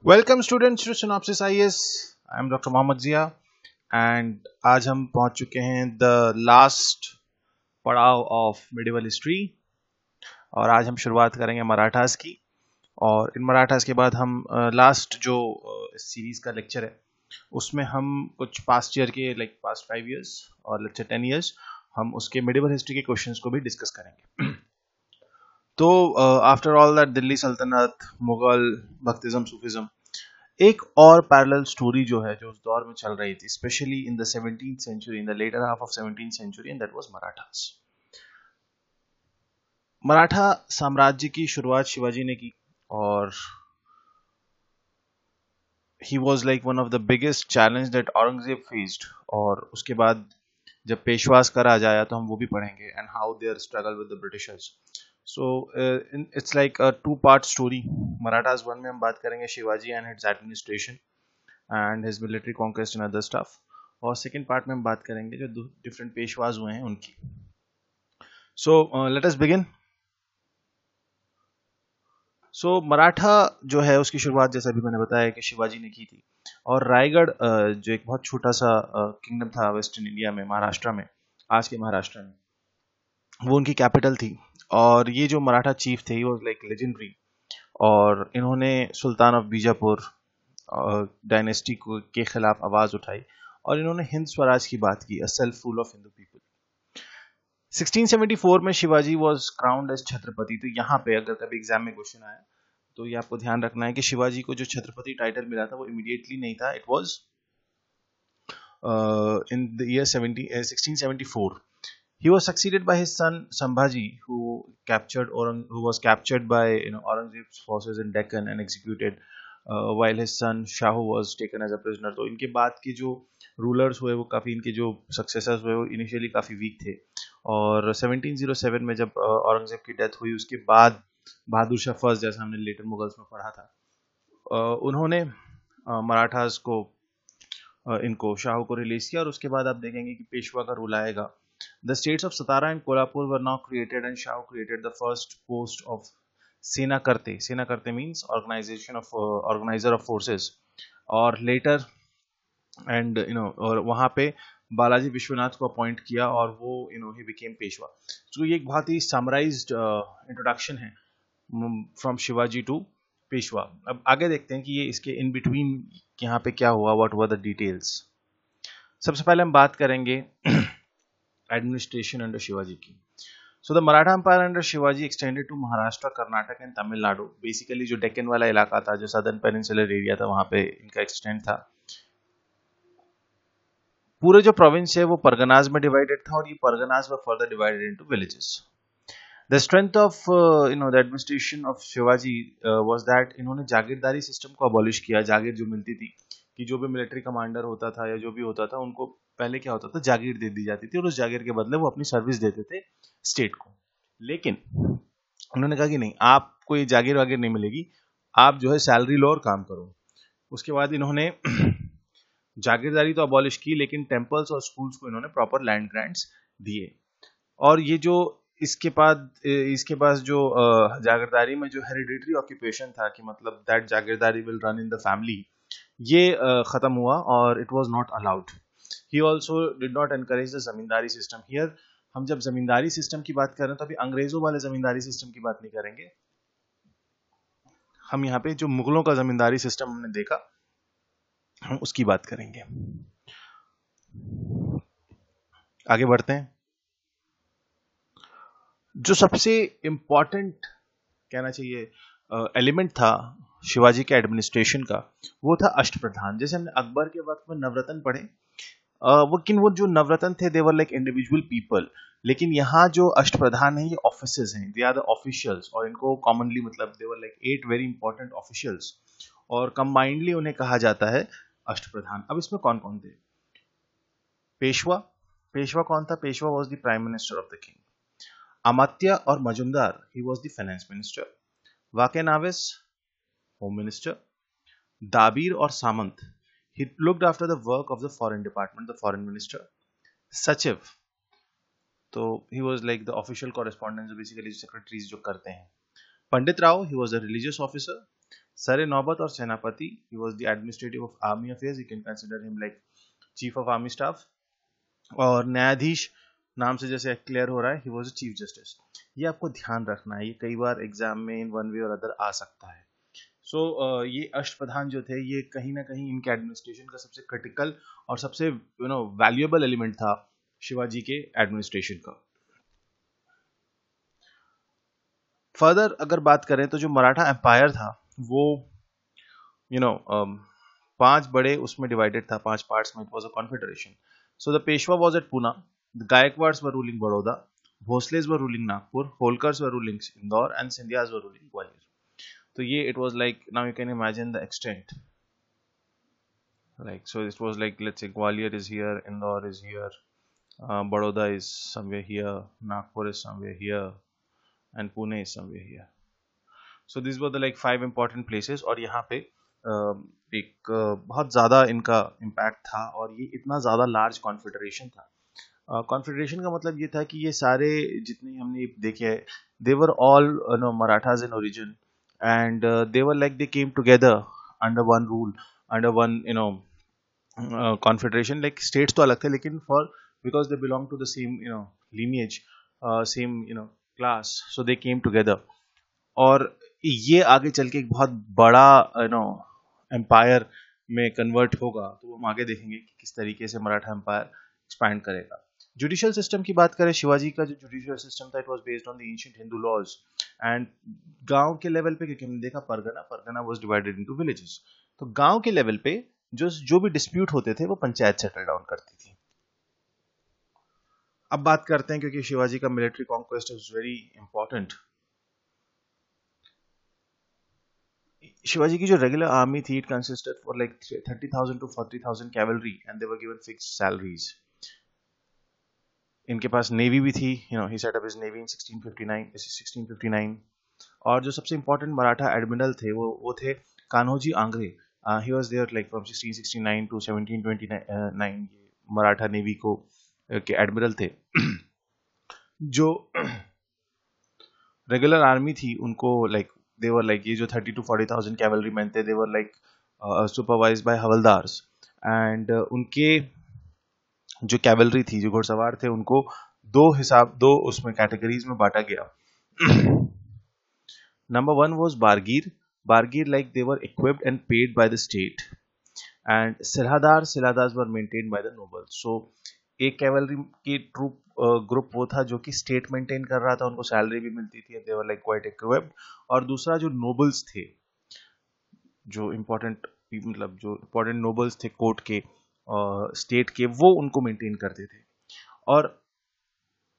Welcome students to synopsis IAS. I am doctor Mohammad Zia and आज हम पहुंच चुके हैं द लास्ट पड़ाव ऑफ मिडिवल हिस्ट्री और आज हम शुरुआत करेंगे मराठास की। और इन मराठास के बाद हम लास्ट जो सीरीज का लेक्चर है उसमें हम कुछ पास्ट ईयर के लाइक पास्ट 5 इयर्स और लेक्चर 10 इयर्स हम उसके मिडिवल हिस्ट्री के क्वेश्चंस को भी डिस्कस करेंगे। तो आफ्टर ऑल दैट दिल्ली सल्तनत, मुगल, भक्तिज्म, सूफिज्म, एक और पैरेलल स्टोरी जो है जो उस दौर में चल रही थी, specially in the 17th century, in the later half of 17th century, and that was Marathas. Maratha साम्राज्य की शुरुआत शिवाजी ने की और he was like one of the biggest challenge that Aurangzeb faced. और उसके बाद जब पेशवास करा जाया तो हम वो भी पढ़ेंगे and how their struggle with the Britishers. So it's like a two part story. Marathas one में हम बात करेंगे Shivaji and his administration and his military conquest and other stuff. और सेकेंड पार्ट में हम बात करेंगे जो डिफरेंट पेशवाज हुए हैं उनकी। So let us begin. So Maratha जो है उसकी शुरुआत जैसा भी मैंने बताया कि शिवाजी ने की थी। और रायगढ़ जो एक बहुत छोटा सा किंगडम था वेस्टर्न इंडिया में, महाराष्ट्र में, आज के महाराष्ट्र में, वो उनकी कैपिटल थी। और ये जो मराठा चीफ थे, ही वाज लाइक लेजेंडरी। और इन्होंने सुल्तान ऑफ बीजापुर डायनेस्टी के खिलाफ आवाज उठाई और इन्होंने हिंद स्वराज की बात की, a self rule of Hindu people. 1674 में Shivaji was crowned as Chhatrapati. तो यहाँ पे अगर कभी एग्जाम में क्वेश्चन आया तो ये आपको ध्यान रखना है कि शिवाजी को जो छत्रपति टाइटल मिला था वो इमीडिएटली नहीं था, it was in the year 1674. He was succeeded by his son Sambhaji, who was captured by Aurangzeb's forces in Deccan and executed, while his son Shahu was taken as a prisoner. तो इनके बाद के जो rulers हुए वो काफ़ी, इनके जो सक्सेसर्स हुए वो इनिशियली काफ़ी वीक थे। और 1707 में जब औरंगजेब की डेथ हुई उसके बाद बहादुर शाह फर्स्ट, जैसा हमने लेटर मुगल्स में पढ़ा था, उन्होंने मराठास को इनको शाहू को रिलीज किया। और उसके बाद आप देखेंगे कि पेशवा का रूल आएगा। The states of Satara and Kolhapur were now created and Shah created the first post of Senakarte. Senakarte means organizer of forces. और later और वहाँ पे बालाजी विश्वनाथ को अपॉइंट किया और वो he became पेशवा। तो ये एक बहुत ही समराइज्ड इंट्रोडक्शन है फ्रॉम शिवाजी टू पेशवा। अब आगे देखते हैं कि ये इसके इन बिटवीन यहाँ पे क्या हुआ, व्हाट वर द डिटेल्स। सबसे पहले हम बात करेंगे administration under Shivaji की। So the Maratha Empire under Shivaji extended to Maharashtra, Karnataka and Tamil Nadu. Basically जो डेक्कन वाला इलाका था, जो सदर्न पेनिनसुलर एरिया था, वहाँ पे इनका एक्सटेंड था। पूरे जो प्रोविंस है वो परगनाज में डिवाइडेड था और ये parganas were further divided into villages. The strength of the administration of Shivaji was that इन्होंने जागीरदारी सिस्टम को अबॉलिश किया। जागीर जो मिलती थी कि जो भी मिलिट्री कमांडर होता था या जो भी होता था उनको पहले क्या होता था, जागीर दे दी जाती थी और उस जागीर के बदले वो अपनी सर्विस देते थे स्टेट को। लेकिन उन्होंने कहा कि नहीं, आपको ये जागीर वागीर नहीं मिलेगी, आप जो है सैलरी लो और काम करो। उसके बाद इन्होंने जागीरदारी तो अबॉलिश की लेकिन टेम्पल्स और स्कूल्स को इन्होंने प्रॉपर लैंड ग्रांट्स दिए। और ये जो इसके पास जो जागीरदारी में जो हेरिडिटरी ऑक्यूपेशन था कि मतलब that jagirdari will run in the family, ये खत्म हुआ और it was not allowed. He also did not encourage the zamindari system. Here हम जब जमींदारी सिस्टम की बात करें तो अभी अंग्रेजों वाले जमींदारी सिस्टम की बात नहीं करेंगे, हम यहाँ पे जो मुगलों का जमींदारी सिस्टम हमने देखा हम उसकी बात करेंगे। आगे बढ़ते हैं। जो सबसे इंपॉर्टेंट कहना चाहिए एलिमेंट था शिवाजी के एडमिनिस्ट्रेशन का वो था अष्टप्रधान। जैसे हमने अकबर के वक्त में नवरत्न पढ़े, वो जो नवरत्न थे दे वर लाइक इंडिविजुअल पीपल, लेकिन यहाँ जो अष्टप्रधान है ये ऑफिसर्स हैं, दे आर द ऑफिशियल्स। और इनको कॉमनली मतलब they were like 8 very important officials और कंबाइंडली उन्हें कहा जाता है अष्टप्रधान। अब इसमें कौन कौन थे? पेशवा कौन था? Peshwa was the prime minister of the king. Amatya और Majumdar, he was the finance minister. Waknavis, home minister. दाबीर और सामंत, he looked after the work of the foreign department, the foreign minister. सचिव, तो he was like the official correspondence, basically secretaries जो करते हैं। पंडित Rao, he was a religious officer. सरे नौबत और सेनापति, he was the administrative of army affairs, you can consider him like chief of army staff. और न्यायाधीश नाम से जैसे क्लियर हो रहा है, he was a chief justice. ये आपको ध्यान रखना है, ये कई बार एग्जाम में इन वन वे और अदर आ सकता है. सो ये अष्टप्रधान जो थे, ये कहीं ना कहीं इनके एडमिनिस्ट्रेशन का सबसे क्रिटिकल और सबसे वैल्यूएबल एलिमेंट था शिवाजी के एडमिनिस्ट्रेशन का. फर्दर अगर बात करें तो जो मराठा एम्पायर था वो पांच बड़े उसमें डिवाइडेड था, 5 पार्ट्स में. It was a confederation. So the Peshwa was at Poona, the Gaekwads were ruling Baroda, Bhonsles were ruling Nagpur, Holkars were ruling Indore and Scindias were ruling Gwalior. तो ये it was like, now you can imagine the extent, like so it was like, let's say Gwalior is here, Indore is here, Baroda is somewhere here, Nagpur is somewhere here, and Pune is somewhere here. So these were the like 5 important places. और यहाँ पे एक बहुत ज़्यादा इनका impact था और ये इतना ज़्यादा लार्ज कॉन्फेडरेशन था. कॉन्फेडरेशन का मतलब ये था कि ये सारे जितने हमने देखे हैं, they were all Marathas in origin, and they were like, they came together under one rule, under one confederation. Like states तो अलग थे, लेकिन because they belong to the same lineage, same class, so they came together. और ये आगे चल के एक बहुत बड़ा एम्पायर में कन्वर्ट होगा. तो हम आगे देखेंगे कि किस तरीके से मराठा एम्पायर एक्सपैंड करेगा. जुडिशियल सिस्टम की बात करें, शिवाजी का जो जुडिशियल सिस्टम था, it was based on the ancient Hindu laws. And गांव के लेवल पे, क्योंकि हमने देखा pargana was divided into villages, तो गांव के लेवल पे जो भी डिस्प्यूट होते थे वो पंचायत सेटल डाउन करती थी. अब बात करते हैं, क्योंकि शिवाजी का military conquest is very important. Shivaji की जो रेगुलर आर्मी थी, it consisted for like 30,000 to 40,000 cavalry, and they were given fixed salaries. इनके पास नेवी भी थी, he set up his navy in 1659. और जो सबसे इंपॉर्टेंट मराठा एडमिरल थे वो थे Kanhoji Angre. he was there like from 1669 to 1729. Maratha navy को के एडमिरल थे. जो रेगुलर आर्मी थी उनको लाइक they were like, ये जो 30 to 40,000 कैवलरी मैन थे, they were like supervised by havaldars. And उनके जो कैवलरी थी, जो घुड़सवार थे, उनको दो उसमें कैटेगरीज में बांटा गया. Number 1 was Bargir, like they were equipped and paid by the state, and Siladars were maintained by the nobles. So एक कैवलरी की ट्रूप ग्रुप वो था जो कि स्टेट मेंटेन कर रहा था, उनको सैलरी भी मिलती थी, they were like quite equipped. और दूसरा जो नोबल्स थे, जो इम्पोर्टेंट नोबल्स थे कोर्ट के स्टेट के, वो उनको मेंटेन करते थे. और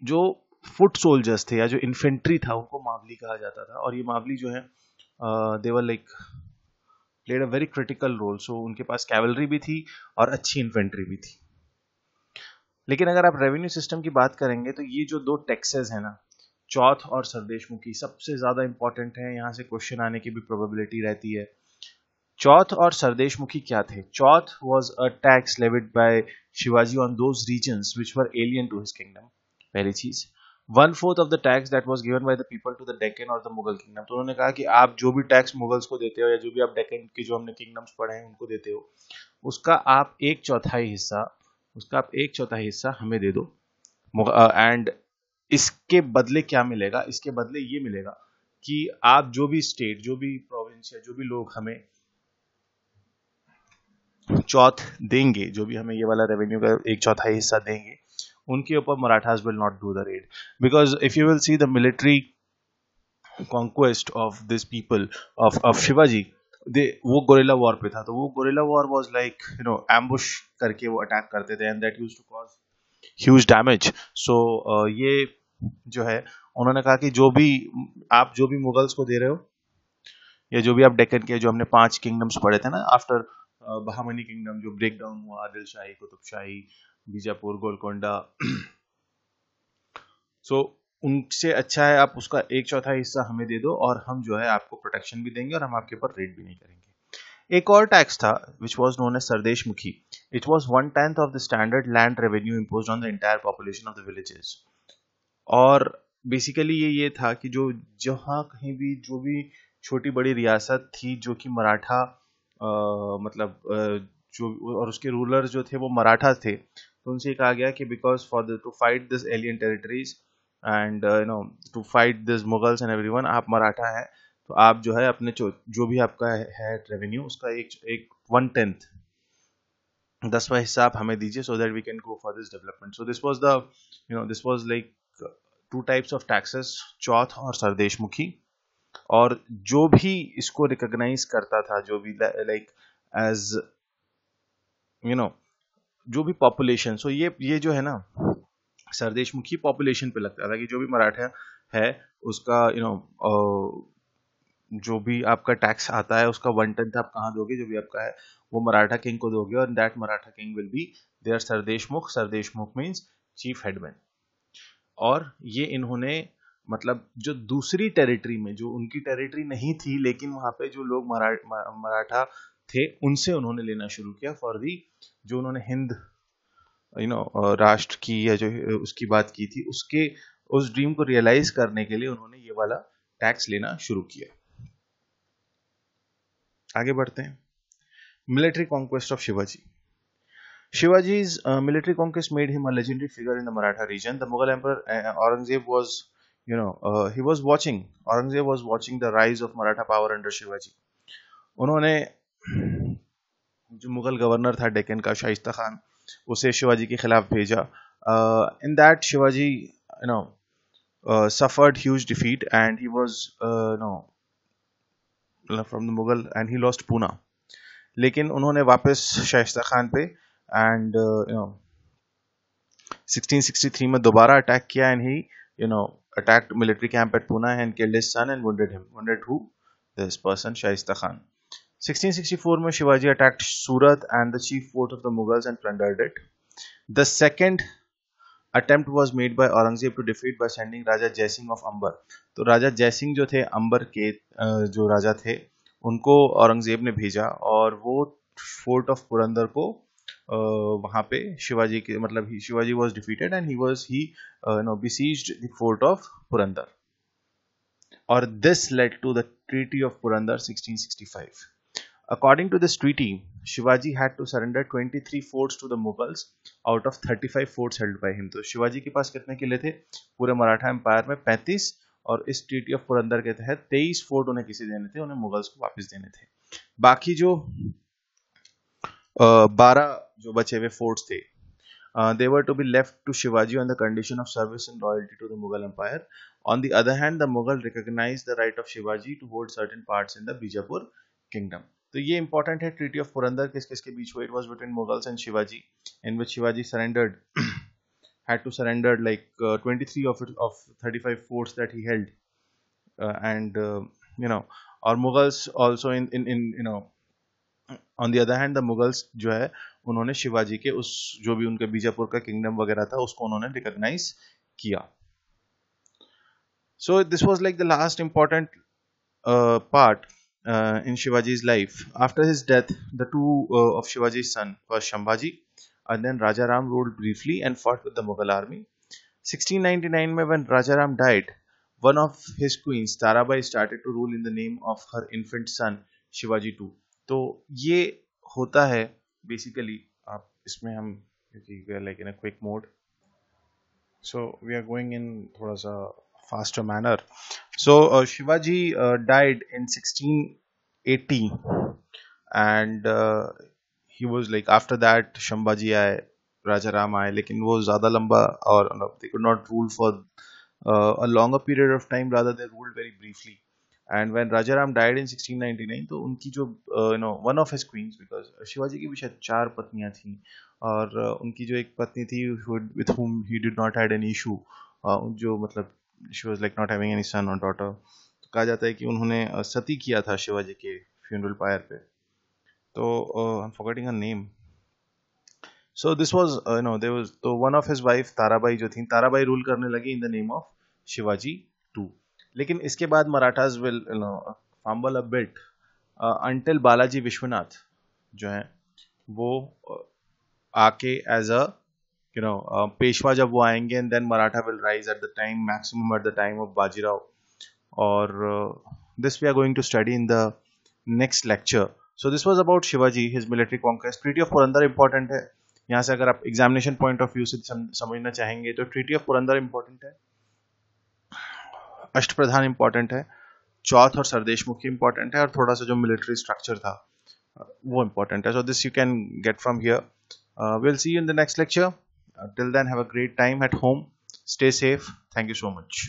जो फुट सोल्जर्स थे या जो इन्फेंट्री था, उनको मावली कहा जाता था. और ये मावली जो है, they were like played a very critical role. So उनके पास कैवलरी भी थी और अच्छी इन्फेंट्री भी थी. लेकिन अगर आप रेवेन्यू सिस्टम की बात करेंगे तो ये जो 2 टैक्सेस है ना, चौथ और सरदेशमुखी, सबसे ज्यादा इंपॉर्टेंट है. यहाँ से क्वेश्चन आने की भी प्रोबेबिलिटी रहती है. चौथ और सरदेशमुखी क्या थे? चौथ was a tax levied by Shivaji on those regions which were alien to his kingdom. पहली चीज. 1/4 of the tax that was given by the people to the Deccan or the Mughal kingdom. तो उन्होंने कहा कि आप जो भी tax Mughals को देते हो या जो भी आप डेक्कन के जो हमने किंगडम्स पढ़े हैं उनको देते हो, उसका आप 1/4 हिस्सा हमें दे दो. एंड इसके बदले क्या मिलेगा? इसके बदले ये मिलेगा कि आप जो भी स्टेट, जो भी प्रोविंस या जो भी लोग हमें चौथ देंगे, जो भी हमें ये वाला रेवेन्यू का 1/4 हिस्सा देंगे, उनके ऊपर Marathas will not do the raid. Because if you will see the military conquest of this people of Shivaji, वो गोरिल्ला वॉर पे था. तो वो guerrilla war was like ambush करके वो अटैक करते थे, and that used to cause huge damage. So ये जो है, उन्होंने कहा कि आप जो भी मुगल्स को दे रहे हो या जो भी आप डेक्कन के, जो हमने 5 किंगडम्स पढ़े थे ना आफ्टर बहामनी किंगडम, जो ब्रेक डाउन हुआ, आदिल शाही, कुतुब शाही, बीजापुर, गोलकोंडा, सो उनसे अच्छा है आप उसका 1/4 हिस्सा हमें दे दो और हम जो है आपको प्रोटेक्शन भी देंगे और हम आपके ऊपर रेड भी नहीं करेंगे. एक और टैक्स था which was known as Sardeshmukhi. It was 1/10 of the standard land revenue imposed on the entire population of the villages. और बेसिकली ये था कि जो जहाँ कहीं भी जो भी छोटी बड़ी रियासत थी जो कि मराठा मतलब जो और उसके रूलर जो थे वो मराठा थे, तो उनसे कहा गया कि because for the to fight this alien territories and to fight this Mughals and everyone, आप मराठा है तो आप जो है अपने जो भी आपका है रेवेन्यू उसका एक 1/10 10वां हिस्सा आप हमें दीजिए, so that we can go for this development. So this was the this was like two types of taxes, chauth और सरदेशमुखी। और जो भी इसको रिकॉग्नाइज करता था, जो भी लाइक एज यू नो जो भी पॉपुलेशन, सो ये जो है ना सरदेशमुखी पॉपुलेशन पे लगता था कि जो भी मराठा है उसका जो भी आपका टैक्स आता है उसका 1/10 आप कहाँ दोगे, जो भी आपका है वो मराठा किंग को दोगे, और that Maratha king will be there Sardeshmukh. Sardeshmukh means chief headman. और ये इन्होंने मतलब जो दूसरी टेरिटरी में जो उनकी टेरिटरी नहीं थी लेकिन वहां पे जो लोग मराठा थे उनसे उन्होंने लेना शुरू किया फॉर दी जो उन्होंने हिंद राष्ट्र की या जो उसकी बात की थी, उसके उस ड्रीम को रियलाइज करने के लिए उन्होंने ये वाला टैक्स लेना शुरू किया। आगे बढ़ते हैं। Military conquest of Shivaji. Shivaji's military conquest made him a legendary figure in the Maratha region. The Mughal Emperor Aurangzeb was, he was watching. Aurangzeb was watching the rise of Maratha power under Shivaji. उन्होंने जो Mughal governor था डेक्कन का शाइस्ता खान, उसे शिवाजी के खिलाफ भेजा. In that Shivaji, suffered huge defeat and he was, from the Mughal and he lost Pune. लेकिन उन्होंने वापस शाइस्ता खान पे एंड 1663 में दोबारा अटैक किया and he attacked military camp at Pune and killed his son and wounded him. Wounded who? This person, Shaista Khan. 1664 में Shivaji attacked Surat and the chief fort of the Mughals and plundered it. The second attempt was made by Aurangzeb to defeat by sending Raja Jaisingh of Amber. तो राजा जयसिंह जो थे अंबर के जो राजा थे उनको औरंगजेब ने भेजा और वो फोर्ट ऑफ पुरंदर को वहां पे शिवाजी के मतलब Shivaji was defeated and he besieged the fort of Purandar. और this led to the Treaty of Purandar 1665. According to this treaty, Shivaji had to surrender 23 forts to the Mughals out of 35 forts held by him. तो शिवाजी के पास कितने किले थे पूरे Maratha empire में? 35, और इस ट्रीटी ऑफ पुरंदर के तहत 23 फोर्ट उन्हें किसे देने थे? उन्हें मुगल्स को वापस देने थे। बाकी जो 12 जो बचे हुए फोर्ट्स थे, they were to be left to Shivaji on the condition of service and loyalty to the Mughal Empire. On the other hand, the Mughal recognized the right of Shivaji to hold certain parts in the Bijapur kingdom. तो ये important है, treaty of Purandar किस किस के बीच हुआ? It was between Mughals and Shivaji, in which Shivaji surrendered had to surrender like 23 of 35 forts that he held, and or Mughals also in on the other hand the Mughals जो है उन्होंने शिवाजी के उस जो भी उनके बीजापुर का किंगडम वगैरह था उसको उन्होंने रिकॉग्नाइज किया. So this was like the last important part in Shivaji's life. After his death, the two of Shivaji's son, first Shambhaji and then Rajaram, ruled briefly and fought with the Mughal army. 1699 में when Rajaram died, one of his queens Tarabai started to rule in the name of her infant son Shivaji II. तो ये होता है basically. आप इसमें हम we are like in a quick mode, so we are going in थोड़ा सा faster manner. So Shivaji died in 1680 and he was like, after that Shambhaji आए, Rajaram आए, लेकिन वो ज़्यादा लंबा और they could not rule for a longer period of time, rather they ruled very briefly. And when Rajaram died in 1699, तो उनकी जो one of his queens, because Shivaji की भी शायद 4 पत्नियां थी, और उनकी जो एक पत्नी थी with whom he did not had any issue, जो मतलब she was like not having any son or daughter, तो कहा जाता है कि उन्होंने सती किया था शिवाजी के फ्यूनरल पायर पे. तो I'm forgetting her name. So this was there was तो one of his wife Tarabai जो थी, ताराबाई रूल करने लगी in the name of Shivaji II. लेकिन इसके बाद Marathas will fumble a bit until Balaji Vishwanath जो है वो आके एज अ पेशवा जब वो आएंगे, and then Maratha will rise at the time, maximum at the time of Bajirao. और this we are going to study in the next lecture. So this was about Shivaji, his military conquest. Treaty of Purandar important है. यहाँ से अगर आप examination point of view से समझना चाहेंगे तो ट्रीटी ऑफ पुरंदर इंपॉर्टेंट है, अष्टप्रधान इंपॉर्टेंट है, चौथ और सरदेशमुखी इंपॉर्टेंट है, और थोड़ा सा जो मिलिट्री स्ट्रक्चर था वो इंपॉर्टेंट है. So this you can get from here. Will see you in the next lecture. Till then, have a great time at home. Stay safe. Thank you so much.